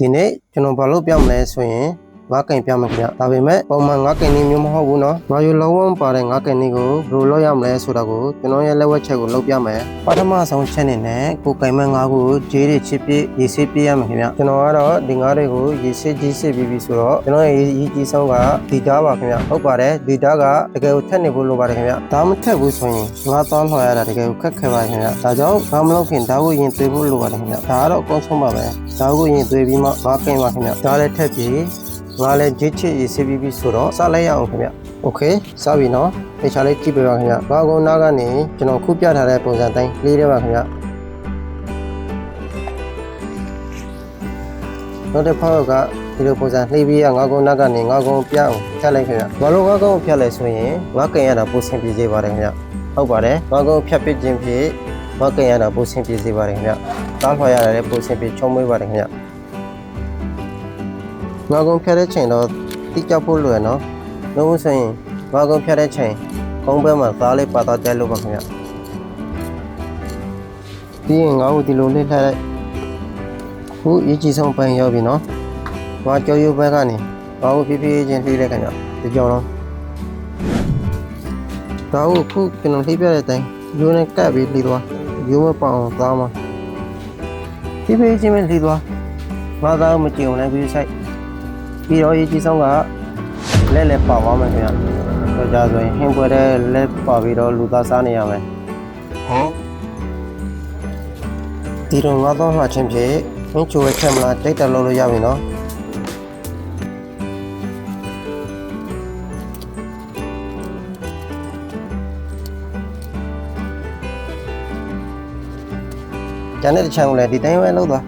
ဒီနေ့ကျွန်တော်ဘာလို့ပြောင်းမလဲဆိုရင်ငါးကင်ပြမယ်ခင်ဗျဒါပေမဲ့ပုံမှန်ငါးကင်နေမျိုးမဟုတ်ဘူးเนาะငါယူလုံးဝပါတဲ့ငါးကင်နေကိုဘယ်လိုလုပ်ရမလဲဆိုတာကိုကျွန်တော်ရဲ့လက်ဝက်ချက်ကိုလုပ်ပြမယ်ပထမဆုံးချက်နေနဲ့ကိုကင်မငါးကိုဂျေးတွေချစ်ပြရေစစ်ပြရမယ်ခင်ဗျကျွန်တော်ကတော့ဒီငါးတွေကိုရေစစ်ကြီးစစ်ပြီးပြီဆိုတော့ကျွန်တော်ရဲ့ရေကြီးဆုံးကဒီတားပါခင်ဗျဟုတ်ပါတယ်ဒီတားကတကယ်ကိုထက်နေဖို့လိုပါတယ်ခင်ဗျဒါမထက်ဘူးဆိုရင်ငါးသွားလှော်ရတာတကယ်ကိုခက်ခဲပါခင်ဗျဒါကြောင့်ဘာမလုပ်ခင်ဒါကိုရင်သွေးဖို့လိုပါတယ်ခင်ဗျဒါကတော့အကောင်းဆုံးပါပဲဒါကိုရင်သွေးပြီးမှငါးကင်ပါခင်ဗျဒါလည်းထက်ပြီးငါလည်းဂျစ်ချစ်ရေးစစ်ပြီးဆိုတော့စလိုက်ရအောင်ခင်ဗျโอเคစပြီနော်တခြားလေးကြည့်ပြပါခင်ဗျငါကုန်းနားကနေကျွန်တော်ခုပြထားတဲ့ပုံစံတိုင်းလေးထဲပါခင်ဗျနောက်တစ်ဖက်ကဒီလိုပုံစံလှည့်ပြီးငါကုန်းနားကနေငါကုန်းပြအောင်ဖြတ်လိုက်ခင်ဗျဘာလို့ငါကုန်းဖြတ်လဲဆိုရင်ငါကင်ရတာပိုဆင်ပြေစေပါတယ်ခင်ဗျဟုတ်ပါတယ်ငါကုန်းဖြတ်ပစ်ခြင်းဖြင့်ငါကင်ရတာပိုဆင်ပြေစေပါတယ်ခင်ဗျတားထွားရတာလည်းပိုဆင်ပြေချုံမွေးပါတယ်ခင်ဗျငါကုန်းဖြတ်တဲ့ချိန်တော့တိကျဖို့လွယ်နော်လုံးဝဆိုရင်ငါကုန်းဖြတ်တဲ့ချိန်ကုန်းဘက်မှာသားလေးပါတော့တက်လို့ပါခင်ဗျပြီးရင်ငါ့ကိုဒီလိုလေးလှည့်လိုက်ခုအကြီးဆုံးပိုင်းရောက်ပြီနော်ငါကြော်ရုပ်ဘက်ကနေငါ့ကိုဖြည်းဖြည်းချင်းလှည့်လိုက်ခင်ဗျဒီကြောင်တော့ဒါကိုခုကျွန်တော်လှည့်ပြတဲ့အတိုင်းရိုးနဲ့ကပ်ပြီးလှည့်သွားရိုးမပေါအောင်သားမှာဖြည်းဖြည်းချင်းပဲလှည့်သွားငါသားမကြည့်အောင်လည်းပြီးဆိုင်ပြီးတော့အကြီးဆုံးကလက်လက်ပါသွားမယ်ခင်ဗျတော့ကြဆိုရင်ဟင်းပွဲတဲ့လက်ပါပြီးတော့လူသားစားနေရမယ်ဒီတော့ငါတော့မှချင်းဖြစ်ဟင်းချိုးချက်မလားတိတ်တက်လို့ရပြီနော်ကျန်တဲ့တစ်ချမ်းကိုလည်းဒီတိုင်းပဲလုပ်သွား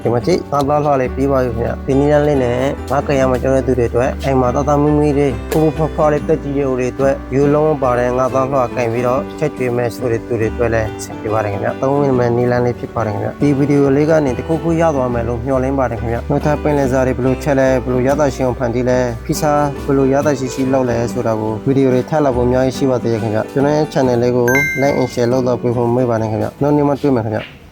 ဒီမှာကြည့်သားသားလှလေးပြီးပါပြီခင်ဗျဒီနည်းလေးနဲ့ငါကရမှာကျွန်တော်တို့တွေအတွက်အိမ်မှာသားသားမွေးမွေးလေးဖူဖဖွားလေးတက်ကြီးရိုးတွေအတွက်ယူလုံးပါတယ်ငါသားလှကင်ပြီးတော့ချက်ကျွေးမဲ့ဆိုတဲ့သူတွေအတွက်လည်းဆက်ပြပါတယ်ခင်ဗျသုံးဝင်မဲ့နည်းလေးဖြစ်ပါတယ်ခင်ဗျဒီဗီဒီယိုလေးကနေတခုခုရသွားမယ်လို့မျှော်လင့်ပါတယ်ခင်ဗျနောက်ထပ်ပင်လယ်စာတွေဘယ်လိုချက်လဲဘယ်လိုရတာရှင်းအောင်ဖန်တီးလဲဖီစာဘယ်လိုရတာရှိလောက်လဲဆိုတာကိုဗီဒီယိုတွေထပ်လာဖို့အများကြီးရှိပါသေးတယ်ခင်ဗျကျွန်တော်ရဲ့ channel လေးကို like and share လုပ်တော့ပေးဖို့မေ့ပါနဲ့ခင်ဗျနောက်နေ့မှတွေ့မယ်ခင်ဗျ